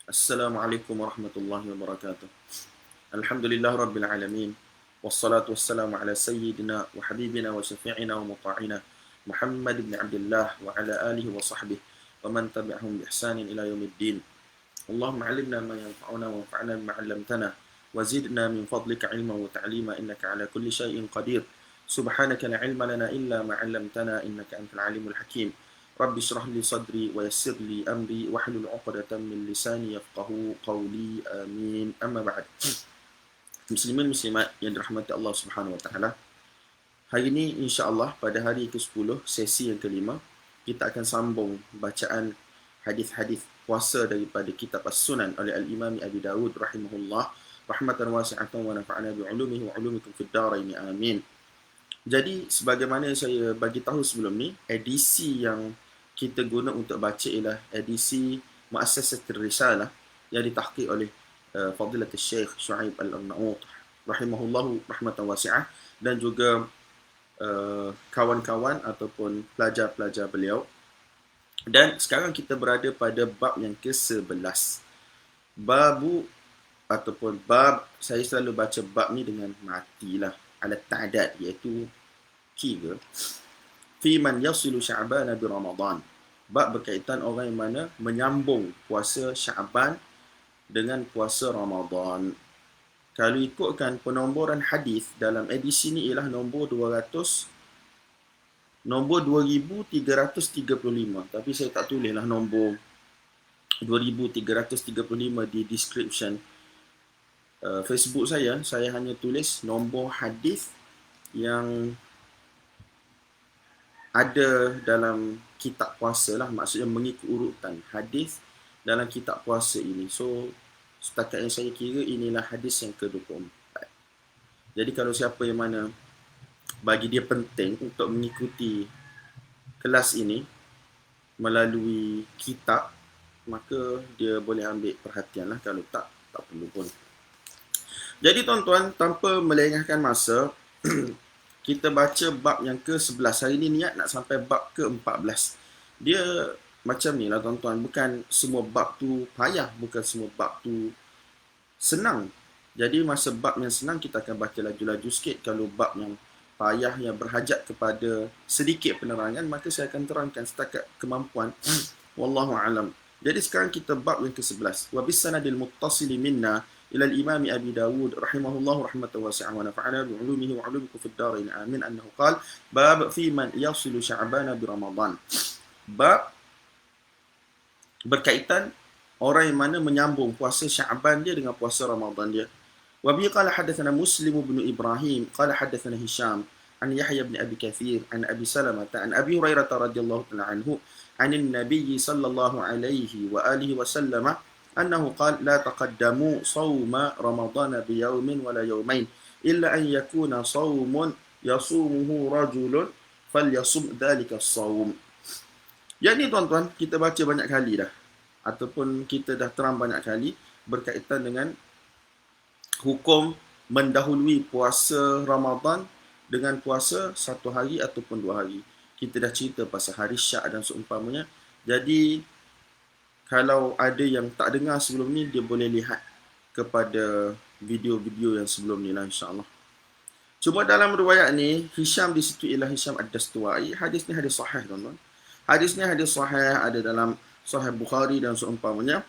Assalamualaikum warahmatullahi wabarakatuh. Alhamdulillah rabbil alamin. Wassalatu wassalamu ala sayyidina wa habibina wa syafi'ina wa muta'ina Muhammad ibn Abdullah wa ala alihi wa sahbihi wa man tabi'ahum bi ihsanin ila yaumiddin. Allahumma 'allimna ma yanfa'una wa anfa'na bima 'allamtana wa zidna min fadlika 'ilman wa ta'lima innaka 'ala kulli shay'in qadir. Subhanaka la 'ilma lana illa ma 'allamtana innaka antal 'alimul hakim. Rabbi shrah li sadri wa yassir li amri wahlul 'uqdatam min lisani yafqahu qawli. Amin. Amma ba'd. Muslimin muslimat yang dirahmati Allah Subhanahu wa taala. Hari ini insya-Allah pada hari ke-10 sesi yang kelima kita akan sambung bacaan hadis-hadis puasa daripada kitab As-Sunan oleh Al-Imam Abi Dawud rahimahullah rahmatan wasi'atan wa nafa'ana bi 'ulumihi wa 'ulumikum fid dharain. Amin. Jadi sebagaimana saya bagi tahu sebelum ni, edisi yang kita guna untuk baca ialah edisi Muassasatul Risalah yang ditahqiq oleh Fadilatul Syekh Syuaib Al-Arnaut rahimahullahu rahmatan wasi'ah dan juga kawan-kawan ataupun pelajar-pelajar beliau. Dan sekarang kita berada pada bab yang ke-11. Bab, saya selalu baca bab ni dengan matilah ala ta'dad, iaitu 3. Fi man yasilu Sya'ban bi Ramadan. Bab berkaitan orang yang mana menyambung puasa Sya'ban dengan puasa Ramadan. Kalau ikutkan penomboran hadis dalam edisi ni ialah nombor 2335, tapi saya tak tulislah nombor 2335 di description Facebook saya hanya tulis nombor hadis yang ada dalam kitab puasa lah, maksudnya mengikut urutan hadis dalam kitab puasa ini. So setakat yang saya kira inilah hadis yang ke-24. Jadi kalau siapa yang mana bagi dia penting untuk mengikuti kelas ini melalui kitab, maka dia boleh ambil perhatian lah. Kalau tak perlu pun. Jadi tuan-tuan, tanpa melengahkan masa, kita baca bab yang ke-11. Hari ni niat nak sampai bab ke-14. Dia macam ni lah tuan-tuan. Bukan semua bab tu payah. Bukan semua bab tu senang. Jadi masa bab yang senang kita akan baca laju-laju sikit. Kalau bab yang payah, yang berhajat kepada sedikit penerangan, maka saya akan terangkan setakat kemampuan. Wallahu a'lam. Jadi sekarang kita bab yang ke-11. Wa bis sanadil muttasili minna ila al-Imam Abi Dawud rahimahullahu rahmatan wasi'ah wa nafa'ana bi 'ulumihi wa 'ulumikum fid dharain. Amin. Annahu qala bab fi man yasilu Sya'ban bi Ramadan. Bab berkaitan orang yang mana menyambung puasa Sya'ban dia dengan puasa Ramadan dia. Wa bi qala hadatsana Muslim bin Ibrahim qala hadatsana Hisham an Yahya bin Abi Katsir an Abi Salamah an Abi Hurairah radhiyallahu ta'ala anhu an an-nabiy sallallahu alaihi wa alihi wa sallama أنه قال لا تقدموا صوم رمضان بيوم ولا يومين إلا أن يكون صوم يصومه رجل فليصم ذلك الصوم. Yang ni tuan-tuan, kita baca banyak kali dah, ataupun kita dah terang banyak kali berkaitan dengan hukum mendahului puasa Ramadan dengan puasa 1 hari ataupun 2 hari. Kita dah cerita pasal hari Syak dan seumpamanya. Jadi kalau ada yang tak dengar sebelum ni, dia boleh lihat kepada video-video yang sebelum ni lah, insyaAllah. Cuma dalam riwayat ni, Hisham di situ ialah Hisham Ad-Dastuwai. Hadis ni hadis sahih, tuan-tuan. Hadis ni hadis sahih, ada dalam Sahih Bukhari dan seumpamanya.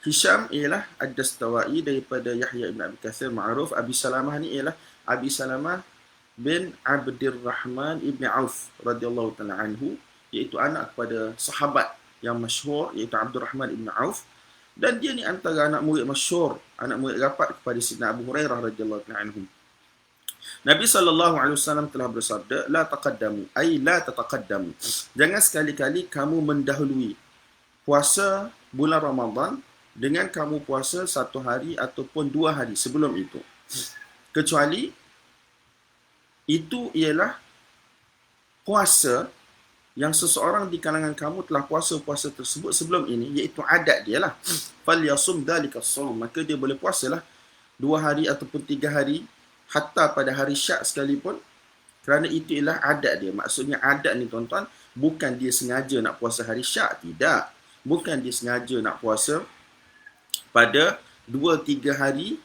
Hisham ialah Ad-Dastuwai daripada Yahya ibn Abi Katsir ma'ruf. Abi Salamah ni ialah Abi Salamah bin Abdirrahman ibn Auf radhiyallahu ta'ala anhu, iaitu anak kepada sahabat yang masyhur, iaitu Abdurrahman ibn Auf, dan dia ni antara anak murid masyhur, anak murid rapat kepada Sayyidina Abu Hurairah radhiyallahu anhu. Nabi SAW telah bersabda, la taqaddamu, ay la tataqaddamu, jangan sekali-kali kamu mendahului puasa bulan Ramadan dengan kamu puasa 1 hari ataupun 2 hari sebelum itu, kecuali itu ialah puasa yang seseorang di kalangan kamu telah puasa-puasa tersebut sebelum ini, iaitu adat dia lah. Falyasum dzalika as-shaum, maka dia boleh puasalah 2 hari ataupun 3 hari, hatta pada hari Syak sekalipun, kerana itu ialah adat dia. Maksudnya adat ni tuan-tuan, bukan dia sengaja nak puasa hari Syak, tidak. Bukan dia sengaja nak puasa pada 2-3 hari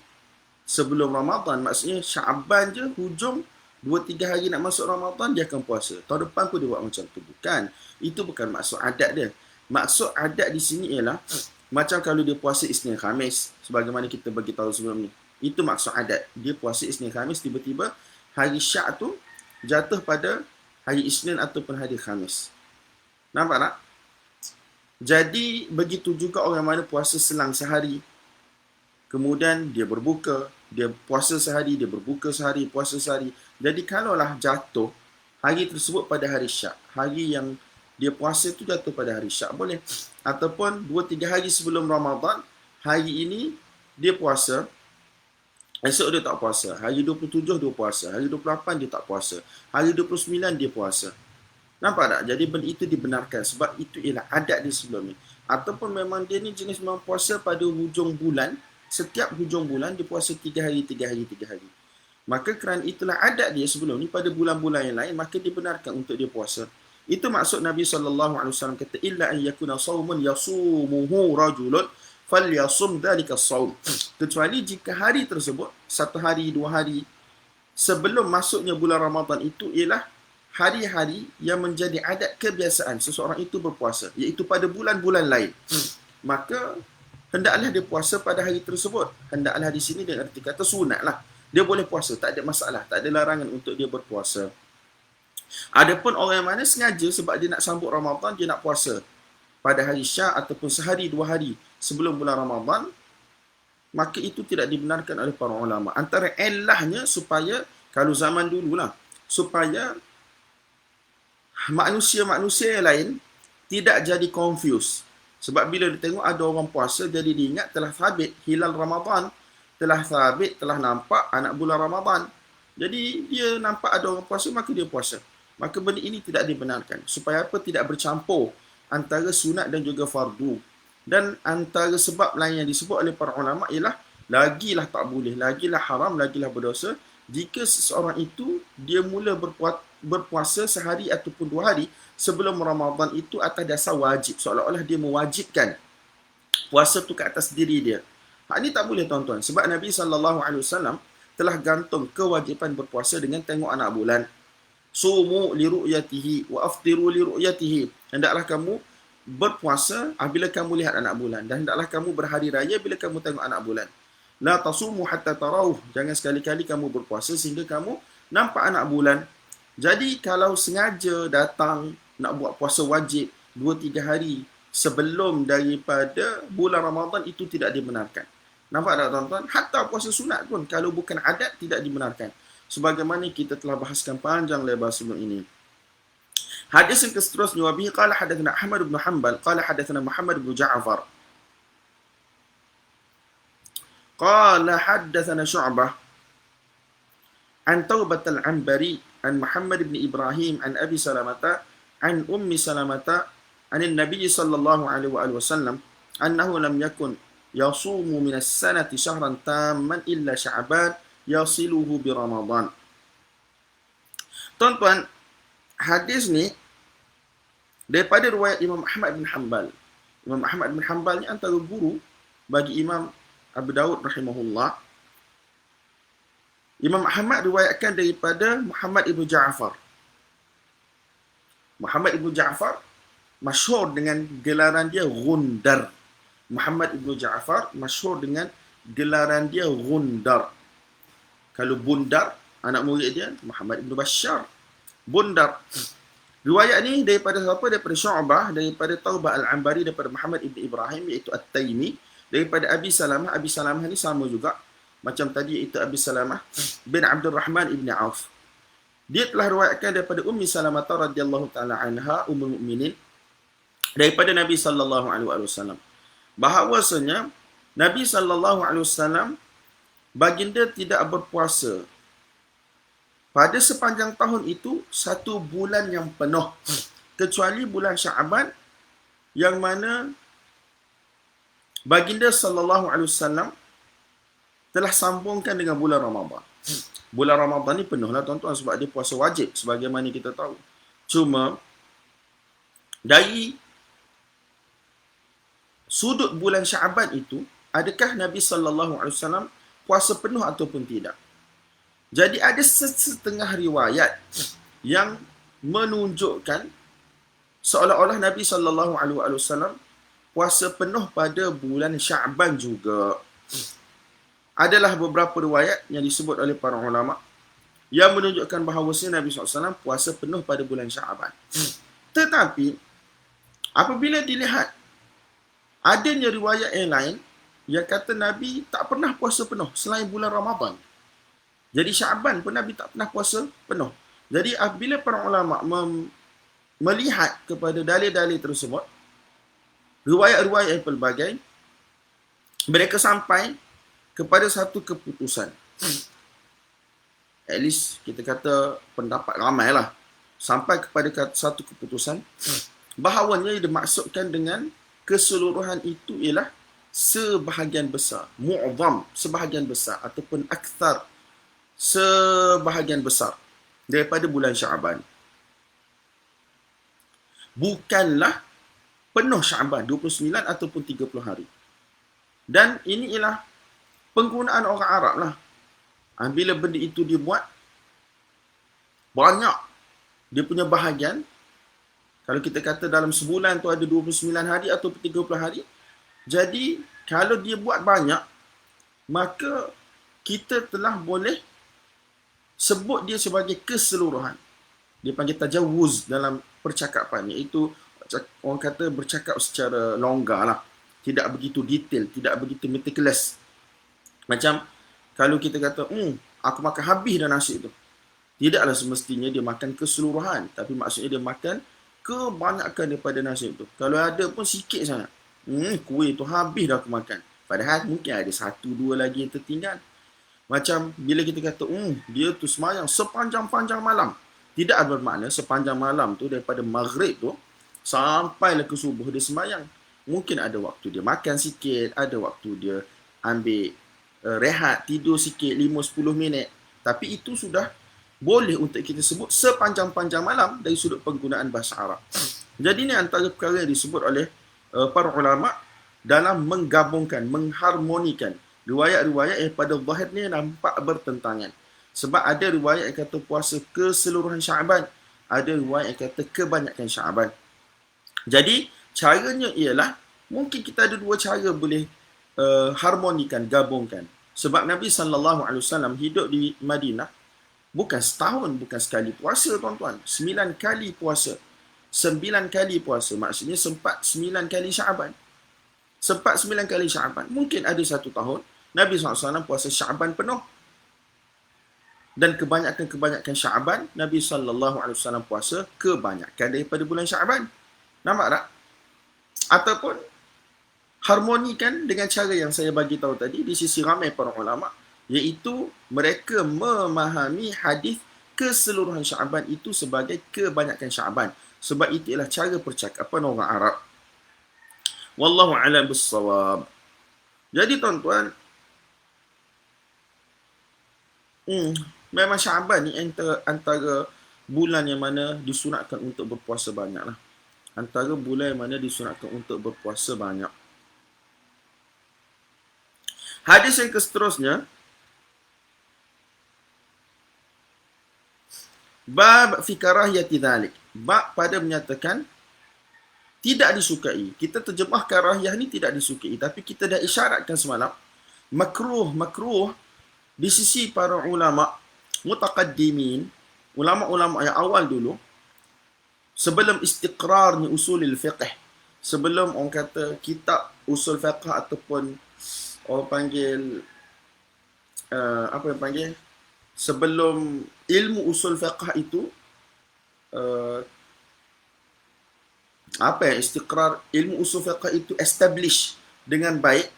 sebelum Ramadan. Maksudnya Syaban je hujung 2-3 hari nak masuk Ramadan dia akan puasa. Tahun depan pun dia buat macam tu. Bukan. Itu bukan maksud adat dia. Maksud adat di sini ialah macam kalau dia puasa Isnin Khamis, sebagaimana kita bagi tahu sebelum ni. Itu maksud adat. Dia puasa Isnin Khamis, tiba-tiba hari Syak tu jatuh pada hari Isnin ataupun hari Khamis. Nampak tak? Jadi begitu juga orang mana puasa selang sehari, kemudian dia berbuka, dia puasa sehari, dia berbuka sehari, puasa sehari. Jadi kalaulah jatuh hari tersebut pada hari Syak, hari yang dia puasa tu jatuh pada hari Syak, boleh. Ataupun 2-3 hari sebelum Ramadan, hari ini dia puasa, esok dia tak puasa, hari 27 dia puasa, hari 28 dia tak puasa, hari 29 dia puasa. Nampak tak? Jadi benda itu dibenarkan sebab itu ialah adat dia sebelum ni. Ataupun memang dia ni jenis memang puasa pada hujung bulan, setiap hujung bulan dia puasa 3 hari, 3 hari, 3 hari. Maka kerana itulah adat dia sebelum ni pada bulan-bulan yang lain, maka dibenarkan untuk dia puasa. Itu maksud Nabi SAW kata, illa an yakuna sawmun yasumuhu rajulun falyasum dhalika as-sawm. Kecuali jika hari tersebut, 1 hari, 2 hari sebelum masuknya bulan Ramadan itu ialah hari-hari yang menjadi adat kebiasaan seseorang itu berpuasa, iaitu pada bulan-bulan lain. Maka hendaklah dia puasa pada hari tersebut. Hendaklah di sini dengan arti kata sunat lah. Dia boleh puasa, tak ada masalah, tak ada larangan untuk dia berpuasa. Adapun orang yang mana sengaja sebab dia nak sambut Ramadan, dia nak puasa pada hari Syak ataupun sehari 2 hari sebelum bulan Ramadan, maka itu tidak dibenarkan oleh para ulama. Antara ilahnya supaya, kalau zaman dululah, supaya manusia-manusia yang lain tidak jadi confused. Sebab bila dia tengok ada orang puasa, jadi dia ingat telah sabit hilal Ramadan, telah sabit, telah nampak anak bulan Ramadan. Jadi dia nampak ada orang puasa, maka dia puasa. Maka benda ini tidak dibenarkan. Supaya apa? Tidak bercampur antara sunat dan juga fardu. Dan antara sebab lain yang disebut oleh para ulama ialah lagilah tak boleh, lagilah haram, lagilah berdosa jika seseorang itu dia mula berpuasa sehari ataupun 2 hari sebelum Ramadan itu atas dasar wajib, seolah-olah dia mewajibkan puasa tu ke atas diri dia. Hak ni tak boleh tuan-tuan, sebab Nabi SAW telah gantung kewajipan berpuasa dengan tengok anak bulan. Sumu li ru'yatihi wa aftiru li ru'yatihi. Hendaklah kamu berpuasa apabila kamu lihat anak bulan, dan hendaklah kamu berhari raya bila kamu tengok anak bulan. La tasumu hatta tarauh. Jangan sekali-kali kamu berpuasa sehingga kamu nampak anak bulan. Jadi kalau sengaja datang nak buat puasa wajib 2-3 hari sebelum daripada bulan Ramadan, itu tidak dibenarkan. Nampak tak tuan-tuan? Hatta puasa sunat pun kalau bukan adat tidak dibenarkan. Sebagaimana kita telah bahaskan panjang lebar sebelum ini. Hadis yang seterusnya, wa bihi qala hadatsana Ahmad bin Hanbal qala hadatsana Muhammad bin Ja'far qala hadatsana Syu'bah an Taubah al-Anbari an Muhammad bin Ibrahim an Abi Salamah an Ummi Salamah an Nabi sallallahu alaihi wasallam annahu lam yakun yasumu min as-sanati shahran tamman illa Sya'ban yasiluhu bi Ramadan. Tuan-tuan, hadis ni daripada riwayat Imam Ahmad bin Hanbal. Imam Ahmad bin Hanbal ni antara guru bagi Imam Abu Daud rahimahullah. Imam Ahmad riwayatkan daripada Muhammad ibn Ja'far. Muhammad ibn Ja'far masyhur dengan gelaran dia Gundar. Muhammad ibn Ja'far masyhur dengan gelaran dia Gundar. Kalau Bundar, anak murid dia Muhammad ibn Bashar. Bundar. Riwayat ni daripada siapa? Daripada Syu'bah, daripada Taubah al-Anbari, daripada Muhammad ibn Ibrahim iaitu At-Taimi, daripada Abi Salamah. Abi Salamah ni sama juga macam tadi, iaitu Abi Salamah bin Abdul Rahman ibn Auf. Dia telah riwayatkan daripada Ummi Salamah radhiyallahu taala anha, ummul mukminin, daripada Nabi sallallahu alaihi wasallam bahawasanya Nabi sallallahu alaihi wasallam baginda tidak berpuasa pada sepanjang tahun itu 1 bulan yang penuh, kecuali bulan Syaban, yang mana baginda sallallahu alaihi wasallam telah sambungkan dengan bulan Ramadan. Bulan Ramadan ni penuhlah tuan-tuan sebab dia puasa wajib sebagaimana kita tahu. Cuma dari sudut bulan Syaban itu adakah Nabi SAW puasa penuh ataupun tidak. Jadi ada setengah riwayat yang menunjukkan seolah-olah Nabi SAW puasa penuh pada bulan Sya'ban juga. Adalah beberapa riwayat yang disebut oleh para ulama yang menunjukkan bahawa Nabi SAW puasa penuh pada bulan Sya'ban. Tetapi apabila dilihat adanya riwayat yang lain yang kata Nabi tak pernah puasa penuh selain bulan Ramadan. Jadi Sya'ban pun Nabi tak pernah puasa penuh. Jadi apabila para ulama melihat kepada dalil-dalil tersebut, riwayat-riwayat yang pelbagai, mereka sampai kepada satu keputusan. At least kita kata pendapat ramai lah. Sampai kepada satu keputusan bahawanya dimaksudkan dengan keseluruhan itu ialah sebahagian besar, mu'zam, sebahagian besar ataupun akthar, sebahagian besar daripada bulan Sya'ban. Bukanlah penuh Sya'ban 29 ataupun 30 hari. Dan ini ialah penggunaan orang Arab lah. Bila benda itu dibuat, banyak dia punya bahagian. Kalau kita kata dalam sebulan tu ada 29 hari atau 30 hari. Jadi, kalau dia buat banyak, maka kita telah boleh sebut dia sebagai keseluruhan. Dia panggil tajawuz dalam percakapan. Iaitu, orang kata bercakap secara longgar lah. Tidak begitu detail, tidak begitu meticulous. Macam, kalau kita kata, aku makan habis dah nasi tu. Tidaklah semestinya dia makan keseluruhan. Tapi maksudnya dia makan kebanyakan daripada nasi itu. Kalau ada pun sikit sangat. Kuih tu habis dah aku makan. Padahal mungkin ada 1-2 lagi yang tertinggal. Macam bila kita kata, dia tu semayang sepanjang-panjang malam. Tidak bermakna sepanjang malam tu daripada maghrib tu sampailah ke subuh dia semayang. Mungkin ada waktu dia makan sikit, ada waktu dia ambil rehat, tidur sikit 5-10 minit. Tapi itu sudah boleh untuk kita sebut sepanjang-panjang malam dari sudut penggunaan bahasa Arab. Jadi ini antara perkara yang disebut oleh para ulama dalam menggabungkan, mengharmonikan riwayat-riwayat yang pada zahirnya nampak bertentangan. Sebab ada riwayat yang kata puasa keseluruhan Sya'ban, ada riwayat yang kata kebanyakan Sya'ban. Jadi caranya ialah mungkin kita ada dua cara boleh harmonikan, gabungkan. Sebab Nabi SAW hidup di Madinah bukan setahun, bukan sekali puasa, tuan-tuan. 9 kali puasa. 9 kali puasa. Maksudnya sempat 9 kali Sya'ban. Sempat 9 kali Sya'ban. Mungkin ada satu tahun, Nabi SAW puasa Sya'ban penuh. Dan kebanyakan Sya'ban, Nabi SAW puasa kebanyakan daripada bulan Sya'ban. Nampak tak? Ataupun harmonikan dengan cara yang saya bagi tahu tadi di sisi ramai para ulama, iaitu mereka memahami hadis keseluruhan Sya'ban itu sebagai kebanyakan Sya'ban. Sebab itu ialah cara percakapan orang Arab. Wallahu a'lam bissawab. Jadi tuan-tuan, memang Sya'ban ni antara bulan yang mana disunatkan untuk berpuasa banyak lah. Antara bulan yang mana disunatkan untuk berpuasa banyak. Hadis yang seterusnya, bab fi karahiyati dhalik. Bab pada menyatakan tidak disukai. Kita terjemah karahiyah ni tidak disukai. Tapi kita dah isyaratkan semalam, makruh di sisi para ulama mutaqaddimin, ulama-ulama yang awal dulu, sebelum istiqrarnya usulil fiqh, sebelum orang kata kitab usul fiqh ataupun orang panggil sebelum ilmu usul fiqh itu istiqrar ilmu usul fiqh itu establish dengan baik.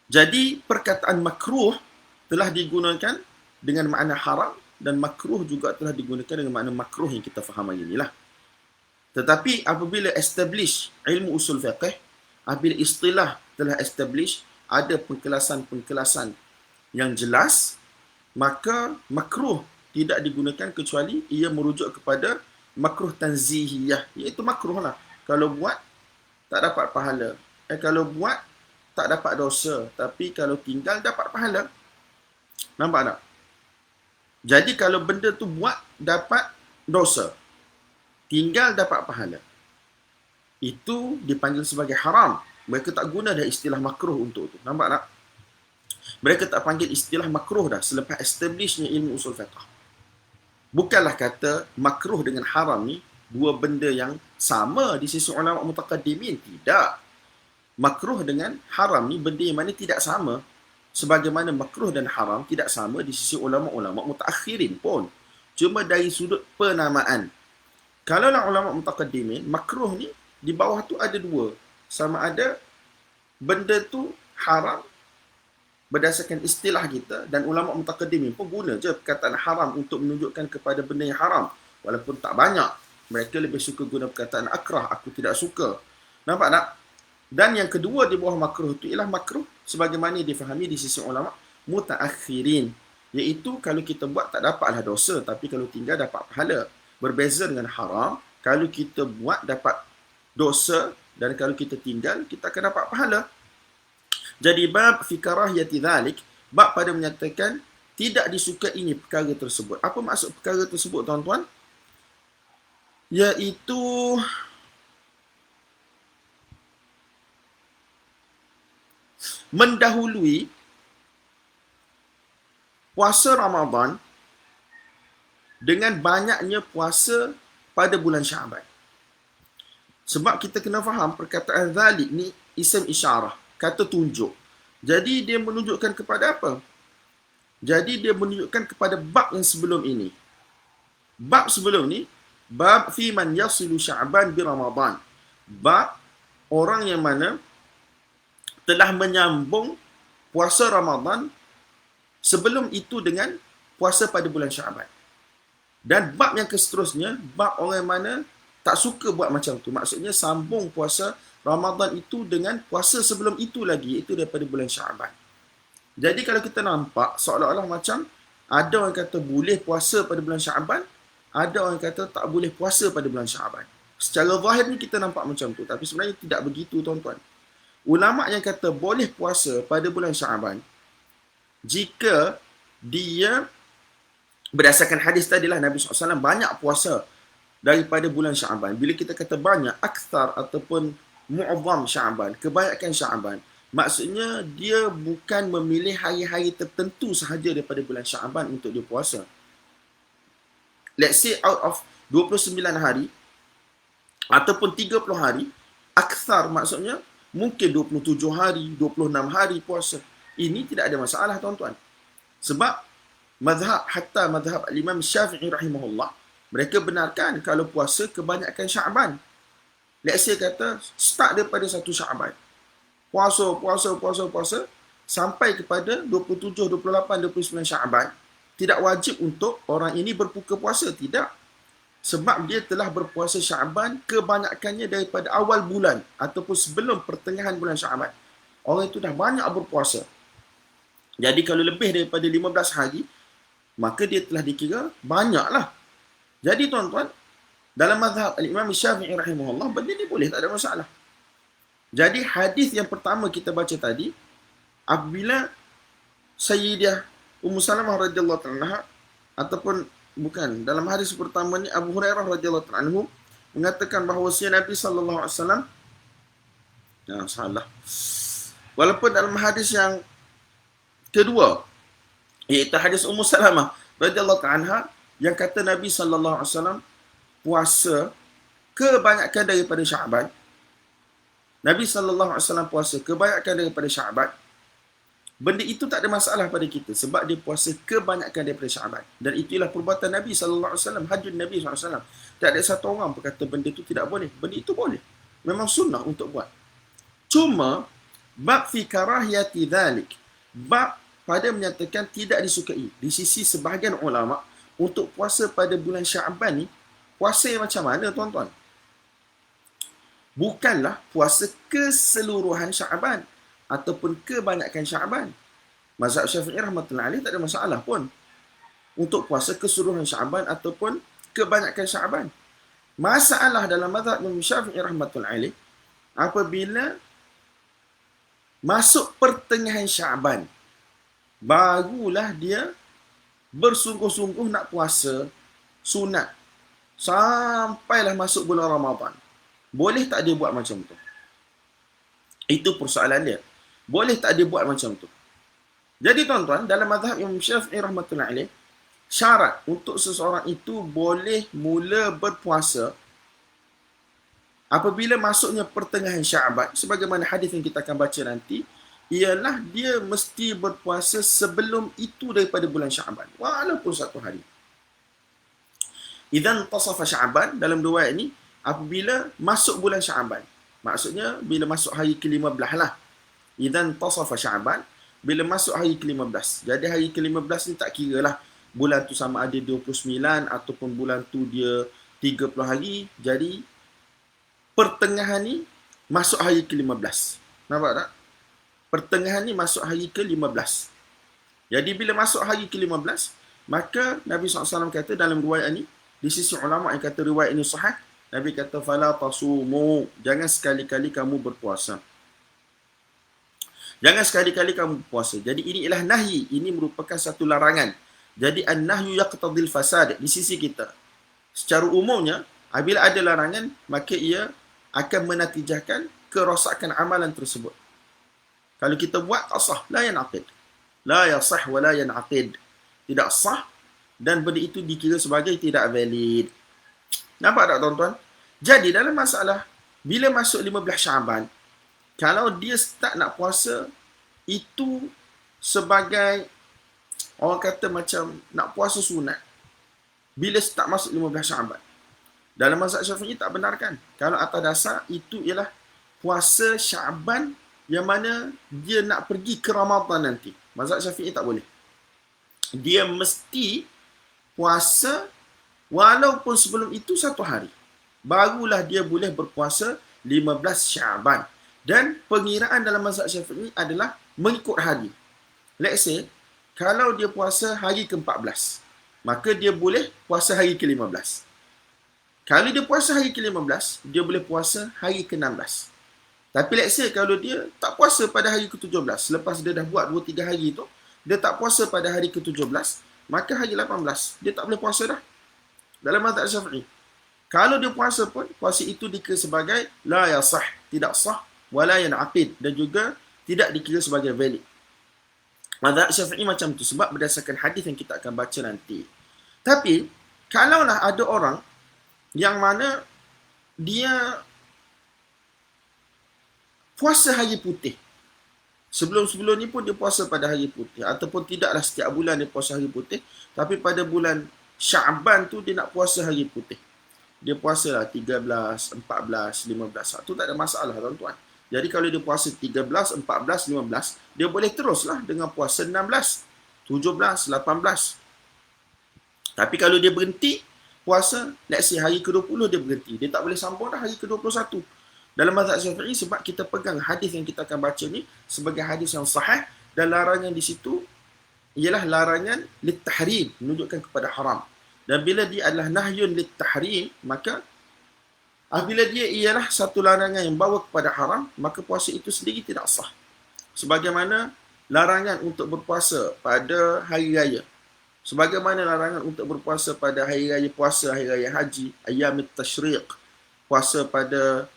Jadi perkataan makruh telah digunakan dengan makna haram, dan makruh juga telah digunakan dengan makna makruh yang kita faham hari inilah. Tetapi apabila establish ilmu usul fiqh, apabila istilah telah establish, ada pengkelasan yang jelas, maka makruh tidak digunakan kecuali ia merujuk kepada makruh tanzihiyah, iaitu makruh lah. Kalau buat tak dapat pahala. Kalau buat tak dapat dosa, tapi kalau tinggal dapat pahala. Nampak tak? Jadi kalau benda tu buat dapat dosa, tinggal dapat pahala, itu dipanggil sebagai haram. Mereka tak guna dah istilah makruh untuk itu. Nampak tak? Mereka tak panggil istilah makruh dah selepas establishnya ilmu usul fiqh. Bukanlah kata makruh dengan haram ni dua benda yang sama di sisi ulama mutaqaddimin. Tidak. Makruh dengan haram ni benda yang mana tidak sama. Sebagaimana makruh dan haram tidak sama di sisi ulama-ulama mutaakhirin pun. Cuma dari sudut penamaan. Kalaulah ulama mutaqaddimin, makruh ni di bawah tu ada dua. Sama ada benda tu haram berdasarkan istilah kita, dan ulama mutaqaddimin pun guna je perkataan haram untuk menunjukkan kepada benda yang haram. Walaupun tak banyak. Mereka lebih suka guna perkataan akrah, aku tidak suka. Nampak tak? Dan yang kedua di bawah makruh itu ialah makruh sebagaimana difahami di sisi ulama mutaakhirin. Iaitu kalau kita buat tak dapatlah dosa, tapi kalau tinggal dapat pahala. Berbeza dengan haram, kalau kita buat dapat dosa, dan kalau kita tinggal kita akan dapat pahala. Jadi bab fi karahiyati dhalik, bab pada menyatakan tidak disukainya perkara tersebut. Apa maksud perkara tersebut, tuan-tuan? Iaitu mendahului puasa Ramadan dengan banyaknya puasa pada bulan Syaban. Sebab kita kena faham perkataan dhalik ni isim isyarah, kata tunjuk. Jadi dia menunjukkan kepada apa? Jadi dia menunjukkan kepada bab yang sebelum ini. Bab sebelum ni, bab fi man yasilu Sya'ban bi Ramadan. Bab orang yang mana telah menyambung puasa Ramadan sebelum itu dengan puasa pada bulan Syaban. Dan bab yang seterusnya, bab orang yang mana tak suka buat macam tu. Maksudnya sambung puasa Ramadan itu dengan puasa sebelum itu lagi, iaitu daripada bulan Syaban. Jadi kalau kita nampak seolah-olah macam ada orang kata boleh puasa pada bulan Syaban, ada orang kata tak boleh puasa pada bulan Syaban. Secara zahir ni kita nampak macam tu, tapi sebenarnya tidak begitu, tuan-tuan. Ulama yang kata boleh puasa pada bulan Syaban, jika dia berdasarkan hadis tadilah Nabi SAW banyak puasa daripada bulan Syaban. Bila kita kata banyak, akthar ataupun mu'azzam Syaban, kebanyakan Syaban, maksudnya dia bukan memilih hari-hari tertentu sahaja daripada bulan Syaban untuk dia puasa. Let's say out of 29 hari ataupun 30 hari, akthar maksudnya mungkin 27 hari, 26 hari puasa. Ini tidak ada masalah, tuan-tuan. Sebab hatta mazhab Imam Syafi'i rahimahullah, mereka benarkan kalau puasa kebanyakan Syaban. Let's say kata start daripada 1 Syaban. Puasa sampai kepada 27, 28, 29 Syaban. Tidak wajib untuk orang ini berbuka puasa, tidak. Sebab dia telah berpuasa Syaban kebanyakannya daripada awal bulan ataupun sebelum pertengahan bulan Syaban. Orang itu dah banyak berpuasa. Jadi kalau lebih daripada 15 hari, maka dia telah dikira banyaklah. Jadi tuan-tuan, dalam mazhab Imam Syafi'i rahimahullah, benda ni boleh, tak ada masalah. Jadi hadis yang pertama kita baca tadi, apabila Sayyidah Ummu Salamah radhiyallahu anha, ataupun bukan, dalam hadis pertama ni Abu Hurairah radhiyallahu anhu mengatakan bahawa Nabi sallallahu alaihi wasallam, salah. Walaupun dalam hadis yang kedua, iaitu hadis Ummu Salamah radhiyallahu anha yang kata Nabi sallallahu alaihi wasallam puasa kebanyakan daripada Syaban. Nabi sallallahu alaihi wasallam puasa kebanyakan daripada Syaban. Benda itu tak ada masalah pada kita sebab dia puasa kebanyakan daripada Syaban. Dan itulah perbuatan Nabi sallallahu alaihi wasallam, hajjun Nabi sallallahu alaihi wasallam. Tak ada satu orang pun kata benda itu tidak boleh. Benda itu boleh. Memang sunnah untuk buat. Cuma bab fi karahiyati dhalik, bab pada menyatakan tidak disukai di sisi sebahagian ulama untuk puasa pada bulan Syaban ni, puasa yang macam mana, tuan-tuan? Bukanlah puasa keseluruhan Syaban ataupun kebanyakan Syaban. Mazhab Syafi'i rahmatullahi alaih tak ada masalah pun untuk puasa keseluruhan Syaban ataupun kebanyakan Syaban. Masalah dalam mazhab Imam Syafi'i rahmatullahi alaih apabila Masuk pertengahan Syaban, barulah dia bersungguh-sungguh nak puasa sunat. Sampailah masuk bulan Ramadan. Boleh tak dia buat macam tu? Itu persoalan dia. Boleh tak dia buat macam tu? Jadi tuan-tuan, dalam mazhab Imam Syafi'i rahmatullahi alaih, syarat untuk seseorang itu boleh mula berpuasa apabila masuknya pertengahan Syaban, sebagaimana hadis yang kita akan baca nanti, ialah dia mesti berpuasa sebelum itu daripada bulan Syaban, walaupun satu hari. Idzan tasafa Syaban, dalam riwayat ini, apabila masuk bulan Syaban. Maksudnya, bila masuk hari ke-15 lah. Idzan tasafa Syaban, bila masuk hari ke-15. Jadi hari ke-15 ni tak kira lah bulan tu sama ada 29 ataupun bulan tu dia 30 hari. Jadi pertengahan ni masuk hari ke-15. Nampak tak? Pertengahan ni masuk hari ke-15. Jadi bila masuk hari ke-15, maka Nabi SAW kata dalam riwayat ni, di sisi ulama yang kata riwayat ini sahih, Nabi kata fala tasumu, jangan sekali-kali kamu berpuasa. Jangan sekali-kali kamu berpuasa. Jadi ini ialah nahi, ini merupakan satu larangan. Jadi an-nahyu yaqtadil fasad di sisi kita. Secara umumnya, apabila ada larangan, maka ia akan menatijahkan kerosakan amalan tersebut. Kalau kita buat, tak sah. La yanaqid. La yasah wa la yanaqid. Tidak sah dan benda itu dikira sebagai tidak valid. Nampak tak tuan-tuan? Jadi dalam masalah, bila masuk 15 Syaban, kalau dia start nak puasa, itu sebagai, orang kata macam nak puasa sunat. Bila start masuk 15 Syaban. Dalam mazhab Syafi'i tak benarkan. Kalau atas dasar, itu ialah puasa Syaban yang mana dia nak pergi ke Ramadan nanti. Mazhab Syafi'i tak boleh. Dia mesti puasa walaupun sebelum itu satu hari. Barulah dia boleh berpuasa 15 Syaban. Dan pengiraan dalam mazhab Syafi'i adalah mengikut hari. Let's say, kalau dia puasa hari ke-14, maka dia boleh puasa hari ke-15. Kalau dia puasa hari ke-15, dia boleh puasa hari ke-16. Tapi let's say kalau dia tak puasa pada hari ke-17, selepas dia dah buat 2-3 hari tu, dia tak puasa pada hari ke-17, maka hari 18, dia tak boleh puasa dah. Dalam mazhab Syafi'i. Kalau dia puasa pun, puasa itu dikira sebagai la yasah, tidak sah, wala yanaqid, dan juga tidak dikira sebagai valid. Mazhab Syafi'i macam tu sebab berdasarkan hadis yang kita akan baca nanti. Tapi, kalaulah ada orang yang mana dia puasa hari putih. Sebelum-sebelum ni pun dia puasa pada hari putih. Ataupun tidaklah setiap bulan dia puasa hari putih. Tapi pada bulan Syaban tu dia nak puasa hari putih. Dia puasalah 13, 14, 15. Itu tak ada masalah tuan-tuan. Jadi kalau dia puasa 13, 14, 15, dia boleh teruslah dengan puasa 16, 17, 18. Tapi kalau dia berhenti puasa, let's say hari ke-20 dia berhenti. Dia tak boleh sambung dah hari ke-21. Dalam mazhab Syafi'i, sebab kita pegang hadis yang kita akan baca ni sebagai hadis yang sahih, dan larangan di situ ialah larangan lit-tahrim, menunjukkan kepada haram. Dan bila dia adalah nahyun lit-tahrim, maka apabila dia ialah satu larangan yang bawa kepada haram, maka puasa itu sendiri tidak sah. Sebagaimana larangan untuk berpuasa pada hari raya. Sebagaimana larangan untuk berpuasa pada hari raya puasa, hari raya haji, ayyamit tashriq, puasa pada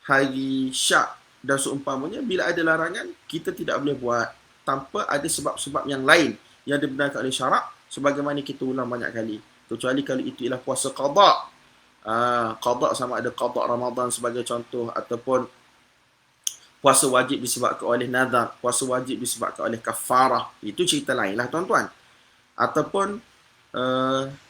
hari syak dan seumpamanya, bila ada larangan, kita tidak boleh buat tanpa ada sebab-sebab yang lain yang dibenarkan oleh syarak, sebagaimana kita ulang banyak kali. Kecuali kalau itu ialah puasa qada. Qada sama ada qada Ramadan sebagai contoh, ataupun puasa wajib disebabkan oleh nazar, puasa wajib disebabkan oleh kafarah. Itu cerita lain lah tuan-tuan. Ataupun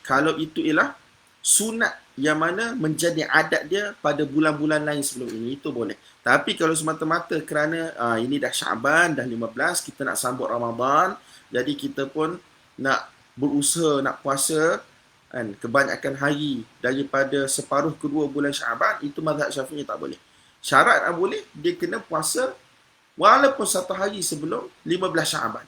kalau itu ialah sunat yang mana menjadi adat dia pada bulan-bulan lain sebelum ini, itu boleh. Tapi kalau semata-mata kerana ini dah Syaban, dah 15, kita nak sambut Ramadan, jadi kita pun nak berusaha nak puasa kan, kebanyakan hari daripada separuh kedua bulan Syaban, itu mazhab Syafi'i tak boleh. Syarat nak boleh, dia kena puasa walaupun satu hari sebelum 15 Syaban.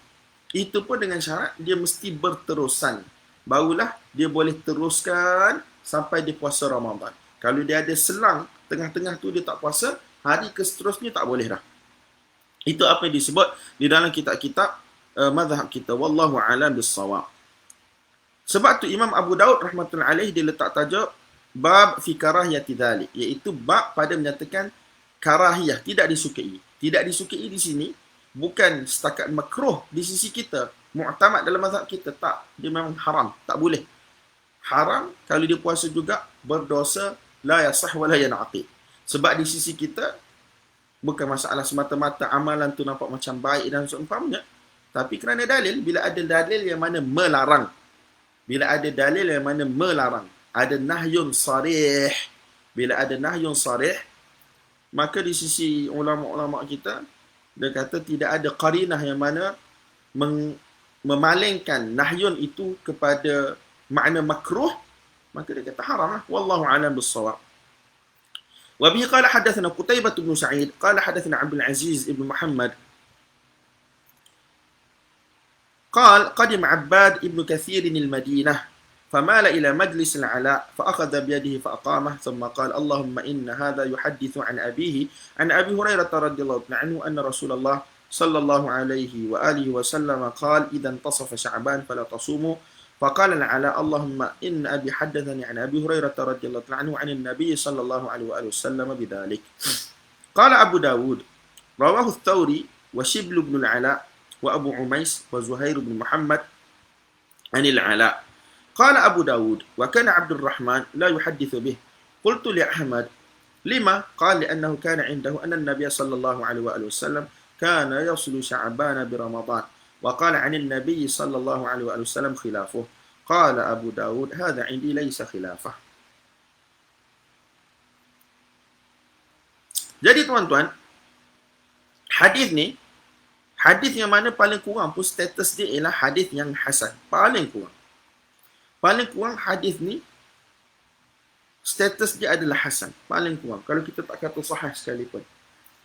Itu pun dengan syarat dia mesti berterusan. Barulah dia boleh teruskan sampai dia puasa Ramadan. Kalau dia ada selang tengah-tengah tu dia tak puasa, hari ke seterusnya tak boleh dah. Itu apa yang disebut di dalam kitab-kitab mazhab kita. Wallahu a'lam bis-shawab. Sebab tu Imam Abu Daud rahmatullahi alaih dia letak tajuk bab fi karahiyati dzalik, iaitu bab pada menyatakan karahiyah, tidak disukai. Tidak disukai di sini bukan setakat makruh di sisi kita, mu'tamad dalam mazhab kita, tak. Dia memang haram, tak boleh. Haram kalau dia puasa juga, berdosa, la yasah wa la yanaqid. Sebab di sisi kita bukan masalah semata-mata amalan tu nampak macam baik dan seumpamanya, tapi kerana dalil, bila ada dalil yang mana melarang, bila ada dalil yang mana melarang, ada nahyun sarih. Bila ada nahyun sarih, maka di sisi ulama-ulama kita, dia kata tidak ada qarinah yang mana memalingkan nahyun itu kepada makna makruh, maka dia kata haram lah. Wallahu a'lam bis-shawab. Wa bihi qala hadatsana Qutaibah bin Sa'id qala hadatsana Abdul Aziz ibn Muhammad قال قدم عباد ابن كثير المدينة فمال إلى مجلس العلاء فأخذ بيده فأقامه ثم قال اللهم إن هذا يحدث عن أبيه عن أبي هريرة رضي الله عنه أن رسول الله صلى الله عليه وآله وسلم قال إذا انتصف شعبان فلا تصوموا فقال العلاء اللهم إن أبي حدثني عن أبي هريرة رضي الله عنه عن النبي صلى الله عليه وآله وسلم بذلك. قال أبو داود رواه الثوري وشبل بن العلاء وأبو عميس وزهير بن محمد عن العلاء. قال أبو داود وكان عبد الرحمن لا يحدث به. قلت لأحمد لما؟ قال لأنه كان عنده أن النبي صلى الله عليه وآله وسلم كان يصل شعبان برمضان وقال عن النبي صلى الله عليه وآله وسلم خلافه. قال أبو داود هذا عندي ليس خلافه. Jadi tuan-tuan, hadis ni, hadis yang mana paling kurang pun status dia ialah hadis yang hasan. Paling kurang. Paling kurang hadis ni status dia adalah hasan. Paling kurang. Kalau kita tak kata sahih sekalipun.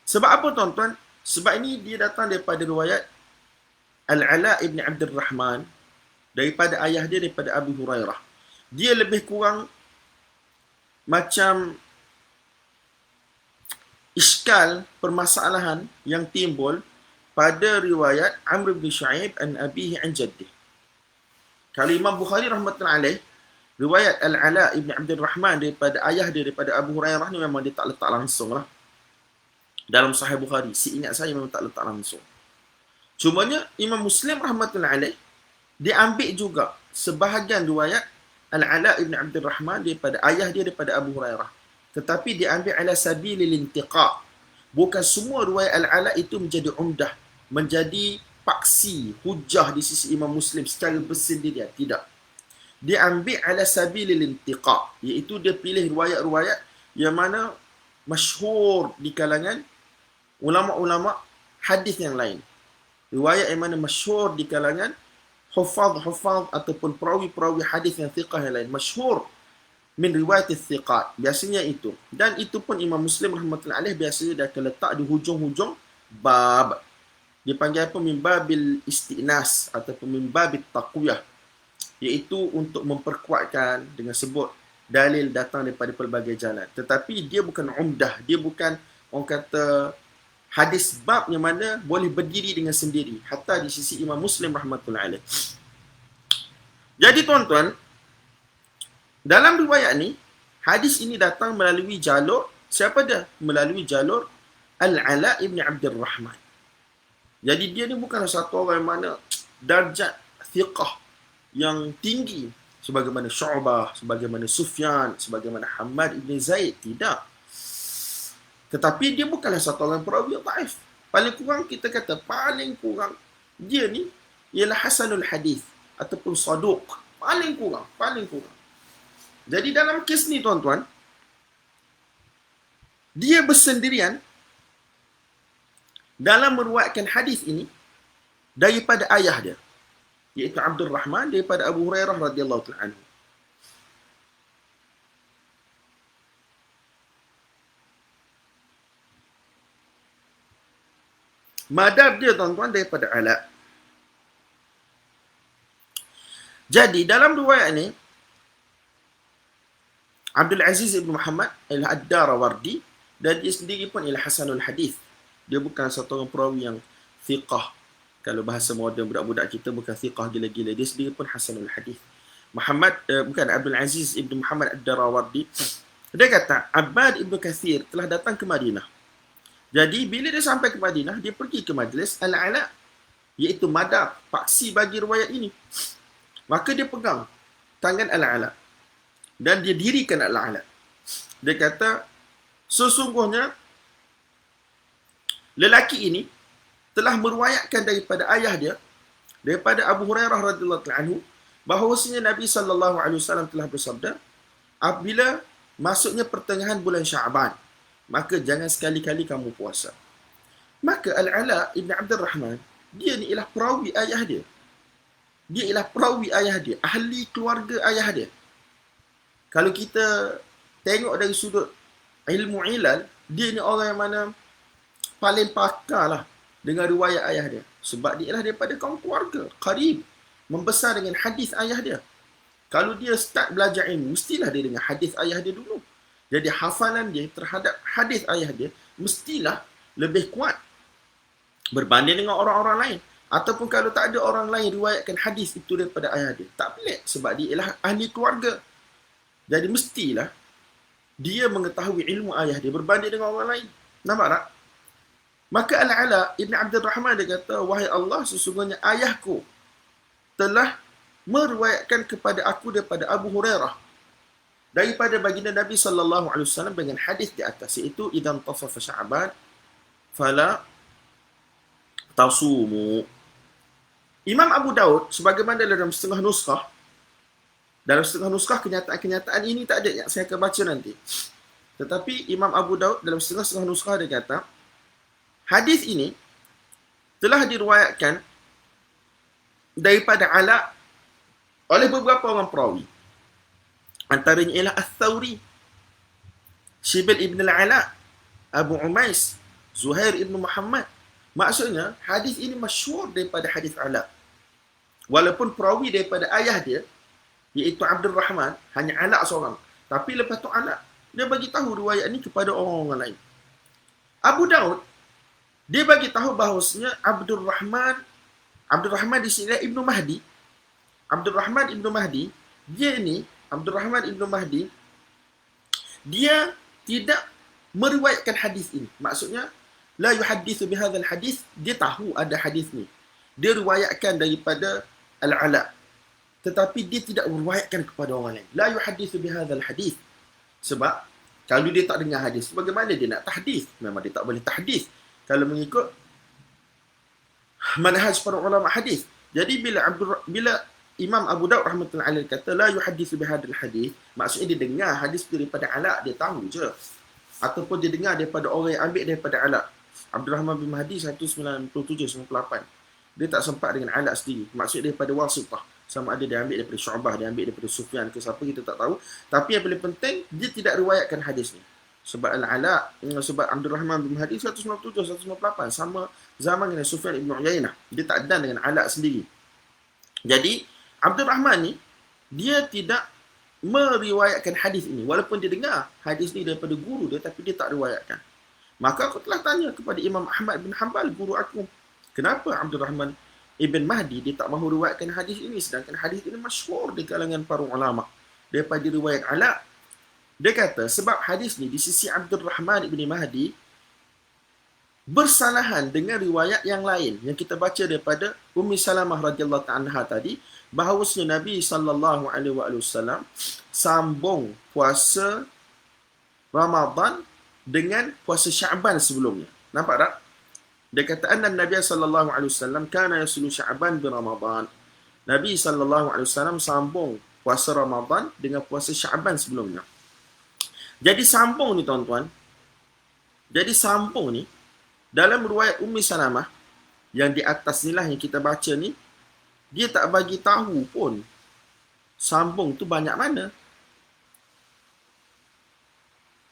Sebab apa tuan-tuan? Sebab ini dia datang daripada riwayat Al-Ala ibn Abdul Rahman, daripada ayah dia, daripada Abu Hurairah. Dia lebih kurang macam iskal, permasalahan yang timbul pada riwayat Amr bin Shu'aib an abihi an jaddih. Kalau Imam Bukhari rahmatullahi alaih, riwayat Al-Ala ibn Abdul Rahman daripada ayah dia, daripada Abu Hurairah ni memang dia tak letak langsung lah dalam Sahih Bukhari. Seingat saya memang tak letak langsung. Cumanya Imam Muslim rahmatullahi alaih, dia ambil juga sebahagian riwayat Al-Ala ibn Abdul Rahman daripada ayah dia, daripada Abu Hurairah. Tetapi dia ambil ala sabilil intiqa'. Bukan semua riwayat Al-Ala itu menjadi umdah, menjadi paksi, hujah di sisi Imam Muslim secara bersendirian. Tidak. Dia ambil ala sabilil intiqa', iaitu dia pilih riwayat-riwayat yang mana masyhur di kalangan ulama-ulama hadis yang lain. Riwayat yang mana masyhur di kalangan hufaz-hufaz ataupun perawi-perawi hadis yang thiqah yang lain. Masyhur min riwayat thiqat. Biasanya itu. Dan itu pun Imam Muslim rahmatullahi alaih biasanya dia akan letak di hujung-hujung bab. Dia panggil apa? Min babil istinas ataupun min babil taqwiyah. Iaitu untuk memperkuatkan dengan sebut dalil datang daripada pelbagai jalan. Tetapi dia bukan umdah. Dia bukan, orang kata, hadis bab yang mana boleh berdiri dengan sendiri. Hatta di sisi Imam Muslim rahmatullahi alaih. Jadi tuan-tuan, dalam riwayat ni, hadis ini datang melalui jalur, siapa dia? Melalui jalur Al-Ala ibn Abdul Rahman. Jadi dia ni bukan satu orang yang mana darjat thiqah yang tinggi, sebagaimana Syu'bah, sebagaimana Sufyan, sebagaimana Hamad ibn Zaid. Tidak. Tetapi dia bukanlah satu orang perawi yang dhaif. Paling kurang kita kata, paling kurang dia ni ialah hasanul hadis ataupun saduq. Paling kurang, paling kurang. Jadi dalam kes ni tuan-tuan, dia bersendirian dalam meruatkan hadis ini daripada ayah dia, iaitu Abdul Rahman, daripada Abu Hurairah radhiyallahu ta'ala anhu. Madar dia tuan-tuan daripada Ala. Jadi dalam riwayat ni, Abdul Aziz ibn Muhammad Al-Ad-Darawardi, dan dia sendiri pun ialah hasanul hadis. Dia bukan satu orang perawi yang thiqah. Kalau bahasa moden budak-budak kita bukan thiqah gila-gila. Dia sendiri pun hasanul hadis. Bukan Abdul Aziz Ibn Muhammad Ad-Darawardi. Dia kata, Abbad Ibn Kathir telah datang ke Madinah. Jadi, bila dia sampai ke Madinah, dia pergi ke majlis Al-Ala, iaitu madar, paksi bagi riwayat ini. Maka dia pegang tangan Al-Ala dan dia dirikan Al-Ala. Dia kata, sesungguhnya lelaki ini telah meruayatkan daripada ayah dia, daripada Abu Hurairah radhiyallahu anhu, bahawasanya Nabi sallallahu alaihi wasallam telah bersabda, apabila masuknya pertengahan bulan Syaban, maka jangan sekali-kali kamu puasa. Maka Al-Ala Ibn Abdul Rahman, dia ni ialah perawi ayah dia. Dia ialah perawi ayah dia, ahli keluarga ayah dia. Kalau kita tengok dari sudut ilmu ilal, dia ni orang yang mana paling pakar lah dengan riwayat ayah dia. Sebab dia ialah daripada kaum keluarga, qarib, membesar dengan hadis ayah dia. Kalau dia start belajar ilmu, mestilah dia dengan hadis ayah dia dulu. Jadi hafalan dia terhadap hadis ayah dia mestilah lebih kuat berbanding dengan orang-orang lain. Ataupun kalau tak ada orang lain riwayatkan hadis itu daripada ayah dia, tak pelik sebab dia ialah ahli keluarga. Jadi mestilah dia mengetahui ilmu ayah dia berbanding dengan orang lain. Nampak tak? Maka Al-Ala Ibn Abdul Rahman dia kata, wahai Allah, sesungguhnya ayahku telah meriwayatkan kepada aku daripada Abu Hurairah daripada baginda Nabi sallallahu alaihi wasallam dengan hadis di atas, iaitu idzan tasafa Sya'ban fala tasumu. Imam Abu Daud sebagaimana dalam setengah nuskah kenyataan-kenyataan ini tak ada yang saya akan baca nanti. Tetapi Imam Abu Daud dalam setengah nuskah dia kata, hadis ini telah diriwayatkan daripada Ala oleh beberapa orang perawi. Antaranya ialah Al-Thawri, Shibl ibn al-Ala, Abu Umais, Zuhair ibn Muhammad. Maksudnya, hadis ini masyhur daripada hadis Ala. Walaupun perawi daripada ayah dia, iaitu Abdul Rahman, hanya Ala seorang. Tapi lepas tu Ala, dia bagi tahu riwayat ini kepada orang-orang lain. Abu Daud, dia bagi tahu bahawasanya Abdul Rahman di sini Ibnu Mahdi. Abdul Rahman Ibnu Mahdi, dia tidak meriwayatkan hadis ini. Maksudnya, la yuhaddithu bihadzal hadis, dia tahu ada hadis ni. Dia riwayatkan daripada Al-Ala. Tetapi dia tidak meriwayatkan kepada orang lain. La yuhaddithu bihadzal hadis. Sebab, kalau dia tak dengar hadis, bagaimana dia nak tahdis? Memang dia tak boleh tahdis kalau mengikut manhaj para ulama hadis. Jadi bila Imam Abu Daud rahmatullahi alaihi kata la yuhadditsu bihadzal hadis, maksudnya dia dengar hadis daripada Ala, dia tahu je. Ataupun dia dengar daripada orang yang ambil daripada Ala. Abdul Rahman bin Mahdi 197-98. Dia tak sempat dengan Ala sendiri. Maksudnya daripada wasitah. Sama ada dia ambil daripada Syu'bah, dia ambil daripada Sufyan ke siapa, kita tak tahu. Tapi yang paling penting, dia tidak riwayatkan hadis ni. Sebab Al-Ala, sebab Abdul Rahman bin Mahdi 197-198. Sama zaman dengan Sufyan ibn Uyainah. Dia tak dan dengan Ala sendiri. Jadi, Abdul Rahman ni, dia tidak meriwayatkan hadis ini. Walaupun dia dengar hadis ni daripada guru dia, tapi dia tak riwayatkan. Maka aku telah tanya kepada Imam Ahmad bin Hanbal, guru aku, kenapa Abdul Rahman Ibn Mahdi dia tak mahu riwayatkan hadis ini, sedangkan hadis ini masyhur di kalangan para ulama daripada riwayat Ala. Dia kata, sebab hadis ni di sisi Abdul Rahman Ibn Mahdi bersalahan dengan riwayat yang lain yang kita baca daripada Ummi Salamah radhiyallahu anha tadi, bahawasanya Nabi sallallahu alaihi wasallam sambung puasa Ramadan dengan puasa Syaban sebelumnya. Nampak tak? Dia kata anna Nabi sallallahu alaihi wasallam kana yaslu Syaban bi Ramadan. Nabi sallallahu alaihi wasallam sambung puasa Ramadan dengan puasa Syaban sebelumnya. Jadi sambung ni tuan-tuan. Jadi sambung ni dalam riwayat Ummi Salamah yang di atas ni lah yang kita baca ni, dia tak bagi tahu pun sambung tu banyak mana.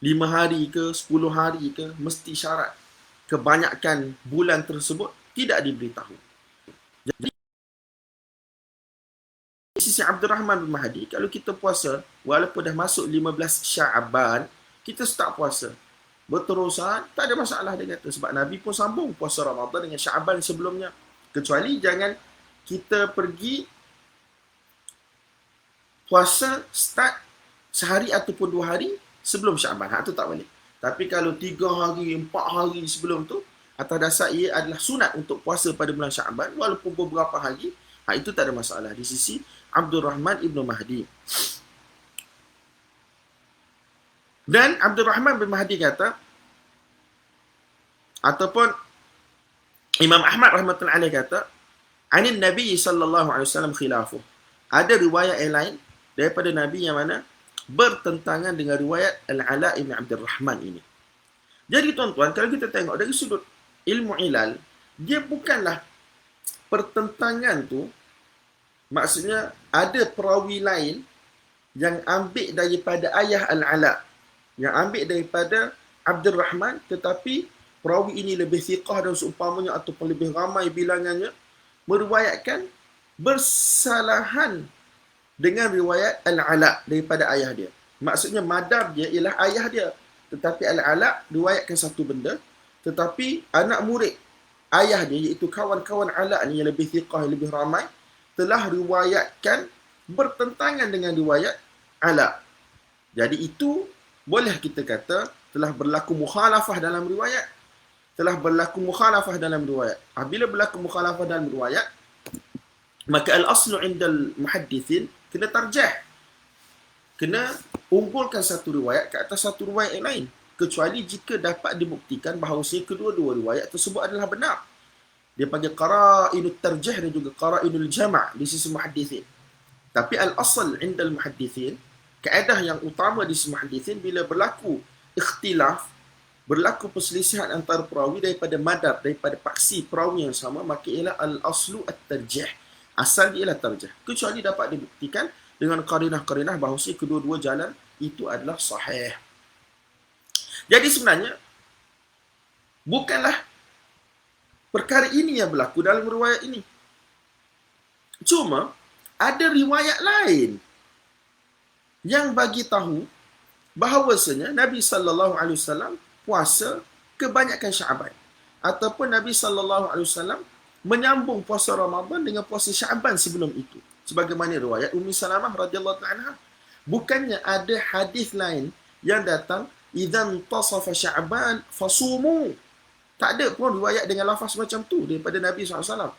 5 hari ke, 10 hari ke, mesti syarat. Kebanyakan bulan tersebut tidak diberitahu. Jadi, di sisi Abdul Rahman bin Mahdi, kalau kita puasa, walaupun dah masuk 15 Sya'ban, kita start puasa. berterusan, tak ada masalah dia kata. Sebab Nabi pun sambung puasa Ramadan dengan Sya'ban sebelumnya. Kecuali jangan kita pergi puasa start sehari ataupun 2 hari sebelum Sya'ban. Hak tu tak boleh. Tapi kalau 3 hari, 4 hari sebelum tu, atas dasar ia adalah sunat untuk puasa pada bulan Sya'ban, walaupun beberapa hari, hak itu tak ada masalah di sisi Abdul Rahman Ibn Mahdi. Dan Abdul Rahman bin Mahdi kata, ataupun Imam Ahmad rahmatullahi alaih kata, anin Nabi sallallahu alaihi wasallam khilafuh. Ada riwayat yang lain daripada Nabi yang mana bertentangan dengan riwayat Al-Ala ibn Abdul Rahman ini. Jadi tuan-tuan, kalau kita tengok dari sudut ilmu ilal, dia bukanlah pertentangan tu, maksudnya ada perawi lain yang ambil daripada ayah Al-Ala, yang ambil daripada Abdul Rahman, tetapi perawi ini lebih thiqah dan seumpamanya ataupun lebih ramai bilangannya, meriwayatkan bersalahan dengan riwayat Al-Ala daripada ayah dia. Maksudnya madar dia ialah ayah dia. Tetapi Al-Ala riwayatkan satu benda, tetapi anak murid ayah dia, iaitu kawan-kawan Ala ni yang lebih thiqah, yang lebih ramai, telah riwayatkan bertentangan dengan riwayat Ala. Jadi itu boleh kita kata telah berlaku mukhalafah dalam riwayat. Telah berlaku mukhalafah dalam riwayat. Apabila berlaku mukhalafah dalam riwayat, maka al-aslu indal muhaddithin kena tarjah. Kena unggulkan satu riwayat ke atas satu riwayat yang lain. Kecuali jika dapat dibuktikan bahawasanya kedua-dua riwayat tersebut adalah benar. Dia panggil qara'inut tarjih dan juga qara'inul jama' di sisi muhaddithin. Tapi al-asl indal muhaddithin, kaedah yang utama di sisi muhaddithin, bila berlaku ikhtilaf, berlaku perselisihan antara perawi daripada madar, daripada paksi perawi yang sama, maka ialah al-aslu at-tarjih. Asal dia ialah tarjih. Kecuali dapat dibuktikan dengan qarinah-qarinah bahawa kedua-dua jalan itu adalah sahih. Jadi sebenarnya bukanlah perkara ini yang berlaku dalam riwayat ini. Cuma ada riwayat lain yang bagi tahu bahawasanya Nabi sallallahu alaihi wasallam puasa kebanyakan Sya'ban, ataupun Nabi sallallahu alaihi wasallam menyambung puasa Ramadan dengan puasa Sya'ban sebelum itu. Sebagaimana riwayat Ummi Salamah radhiyallahu anha. Bukannya ada hadis lain yang datang idzan tasafa Sya'ban fasumu. Tak ada pun riwayat dengan lafaz macam tu daripada Nabi SAW.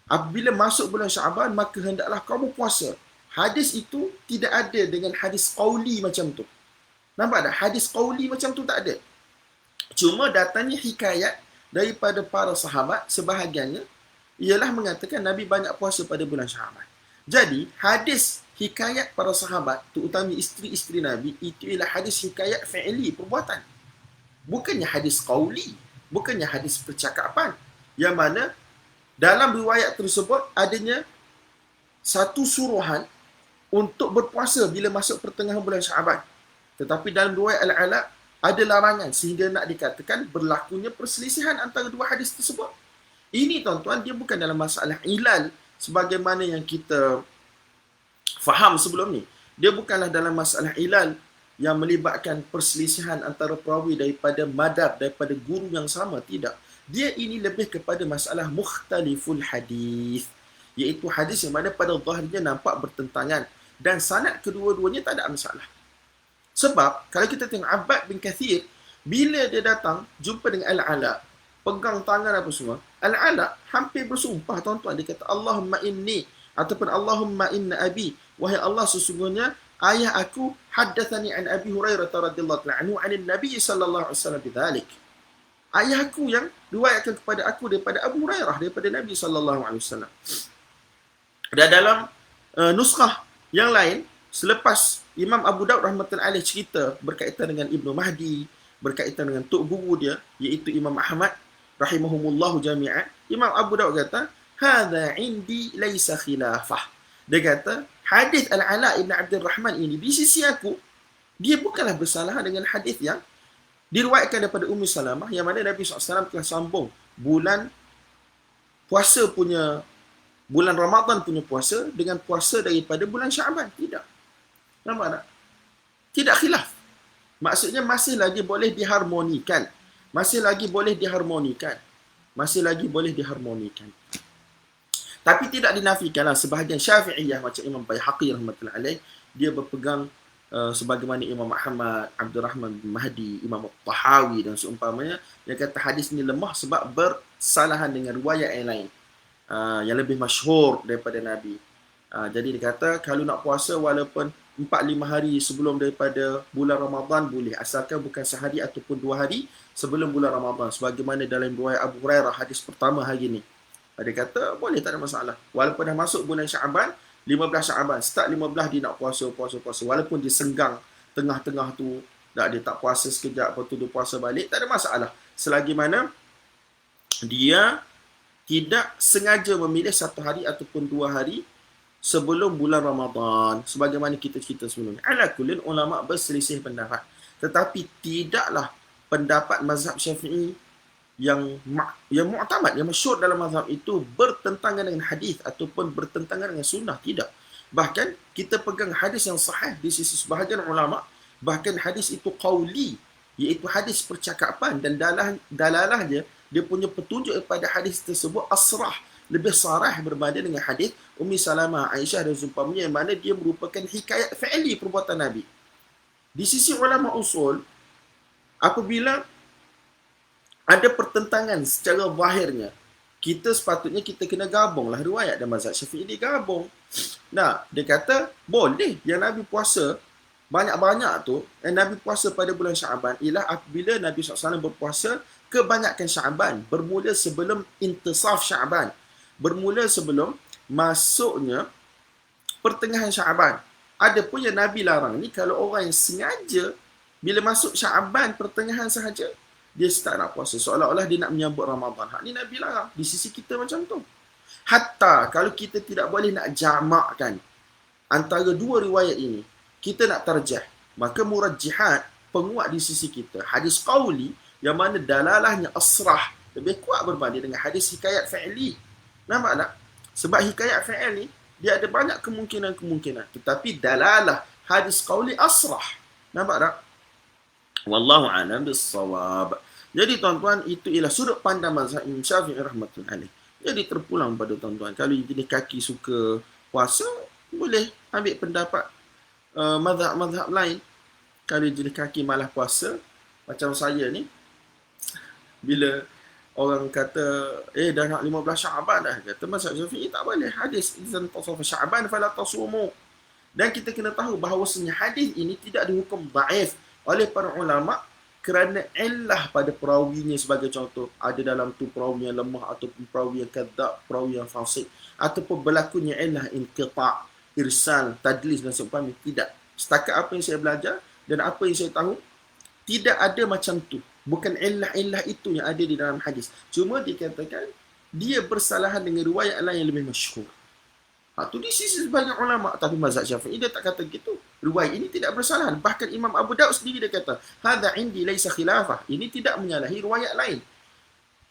Apabila masuk bulan Sya'ban, maka hendaklah kamu puasa. Hadis itu tidak ada dengan hadis qauli macam tu. Nampak tak? Hadis qauli macam tu tak ada. Cuma datangnya hikayat daripada para sahabat, sebahagiannya ialah mengatakan Nabi banyak puasa pada bulan Sya'ban. Jadi, hadis hikayat para sahabat, terutama isteri-isteri Nabi, itu ialah hadis hikayat fi'li, perbuatan. Bukannya hadis qauli, bukannya hadis percakapan. Yang mana dalam riwayat tersebut adanya satu suruhan untuk berpuasa bila masuk pertengahan bulan Sya'ban. Tetapi dalam riwayat Al-Ala ada larangan sehingga nak dikatakan berlakunya perselisihan antara dua hadis tersebut. Ini tuan-tuan, dia bukan dalam masalah ilal sebagaimana yang kita faham sebelum ni. Dia bukanlah dalam masalah ilal yang melibatkan perselisihan antara perawi daripada madar, daripada guru yang sama. Tidak. Dia ini lebih kepada masalah mukhtaliful hadis, iaitu hadis yang mana pada zahirnya nampak bertentangan dan sanad kedua-duanya tak ada masalah. Sebab kalau kita tengok Abbad bin Kathir, bila dia datang jumpa dengan Al-Ala, pegang tangan apa semua, Al-Ala hampir bersumpah tuan-tuan. Dia kata Allahumma inni, ataupun Allahumma inna abi, wahai Allah, sesungguhnya ayah aku haddathani an Abi Hurairah radhiyallahu anhu anin Nabi sallallahu alaihi wasallam bidzalik. Ayah aku yang riwayatkan kepada aku daripada Abu Hurairah, daripada Nabi sallallahu alaihi wasallam. Dan dalam nuskhah yang lain, selepas Imam Abu Daud rahmatullahi alaih cerita berkaitan dengan Ibnu Mahdi, berkaitan dengan tok guru dia, iaitu Imam Ahmad rahimahumullahu jami'an, Imam Abu Daud kata, hadza indi laisa khilafah. Dia kata, hadis Al-Ala ibn Abdul Rahman ini di sisi aku, dia bukanlah bersalahan dengan hadis yang diriwayatkan daripada Ummi Salamah, yang mana Nabi SAW telah sambung bulan puasa punya, bulan Ramadan punya puasa dengan puasa daripada bulan Sya'ban. Tidak. Nampak tak? Tidak khilaf. Maksudnya masih lagi boleh diharmonikan. Masih lagi boleh diharmonikan. Masih lagi boleh diharmonikan. Tapi tidak dinafikanlah sebahagian Syafi'iyah macam Imam Baihaqi rahmatullahi alaih, dia berpegang sebagaimana Imam Ahmad, Abdul Rahman bin Mahdi, Imam Tahawi dan seumpamanya, dia kata hadis ni lemah sebab bersalahan dengan riwayat yang lain yang lebih masyhur daripada Nabi. Jadi dia kata kalau nak puasa walaupun 4-5 hari sebelum daripada bulan Ramadan boleh, asalkan bukan sehari ataupun 2 hari sebelum bulan Ramadan, sebagaimana dalam riwayat Abu Hurairah hadis pertama hari ni. Dia kata boleh, tak ada masalah. Walaupun dah masuk bulan Syaban, 15 Syaban, start 15 dia nak puasa. Walaupun dia senggang tengah-tengah tu, dia tak puasa sekejap, lepas tu dia puasa balik, tak ada masalah. Selagi mana dia tidak sengaja memilih 1 hari ataupun 2 hari sebelum bulan Ramadan. Sebagaimana kita cerita sebelum ni. Ala kullin, ulama' berselisih pendapat. Tetapi tidaklah pendapat mazhab Syafi'i yang mu'tamad, yang masyhur dalam mazhab itu bertentangan dengan hadis ataupun bertentangan dengan sunnah. Tidak. Bahkan kita pegang hadis yang sahih di sisi sebahagian ulama, bahkan hadis itu qauli, iaitu hadis percakapan, dan dalalahnya dia punya petunjuk kepada hadis tersebut asrah, lebih sarah berbanding dengan hadis Ummi Salamah, Aisyah dan seumpamanya, yang mana dia merupakan hikayat fi'li perbuatan Nabi. Di sisi ulama usul, apabila ada pertentangan secara zahirnya, kita sepatutnya kita kena gabunglah riwayat dan mazhab Syafi'i digabung. Nah, dia kata boleh yang Nabi puasa banyak-banyak tu, Nabi puasa pada bulan Syaban ialah apabila Nabi SAW berpuasa kebanyakan Syaban, bermula sebelum intisaf Syaban, bermula sebelum masuknya pertengahan Syaban. Ada pun yang Nabi larang ni kalau orang yang sengaja bila masuk Syaban pertengahan sahaja dia start nak puasa, seolah-olah dia nak menyambut Ramadan. Hak ni Nabi larang. Di sisi kita macam tu. Hatta kalau kita tidak boleh nak jamakkan antara dua riwayat ini, kita nak tarjah, maka murajjihat, penguat di sisi kita, hadis qauli yang mana dalalahnya asrah, lebih kuat berbanding dengan hadis hikayat fi'li. Nampak tak? Sebab hikayat fi'il ni dia ada banyak kemungkinan. Tetapi dalalah hadis qauli asrah. Nampak tak? Wallahu a'lam bis-shawab. Jadi tuan-tuan, itu ialah sudut pandang mazhab Imam Syafi'i rahmatullahi alaih. Jadi terpulang pada tuan-tuan, kalau jenis kaki suka puasa, boleh ambil pendapat mazhab-mazhab lain. Kalau jenis kaki malas puasa, macam saya ni, bila orang kata dah nak 15 Syaban dah, kata mazhab Syafi'i tak boleh. Hadis izan tasawuf Syaban fala tasumu. Dan kita kena tahu bahawasanya hadis ini tidak dihukum dhaif oleh para ulama kerana illah pada perawinya. Sebagai contoh, ada dalam tu perawi yang lemah ataupun perawi yang kadzab, perawi yang fasik, ataupun berlakunya illah inqita', irsal, tadlis dan seumpamanya. Tidak. Setakat apa yang saya belajar dan apa yang saya tahu, tidak ada macam tu. Bukan illah-illah itu yang ada di dalam hadis. Cuma dikatakan dia bersalahan dengan riwayat lain yang lebih masyhur. Tu di sisi sebagian ulama. Tapi mazhab Syafi'i dia tak kata gitu. Riwayat ini tidak bersalahan. Bahkan Imam Abu Daud sendiri dia kata, hadza indi laisa khilafah. Ini tidak menyalahi riwayat lain.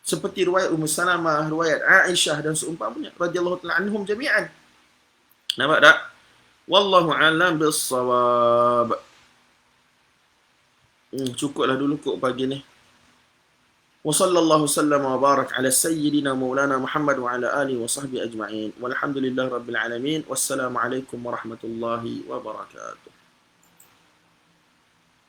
Seperti riwayat Ummu Salamah, riwayat Aisyah dan seumpamanya radhiyallahu ta'ala anhum jami'an. Nampak tak? Wallahu a'lam bis-shawab. Cukuplah dulu kok pagi ni. وصلى الله وسلم وبارك على سيدنا مولانا محمد وعلى آله وصحبه أجمعين والحمد لله رب العالمين والسلام عليكم ورحمة الله وبركاته.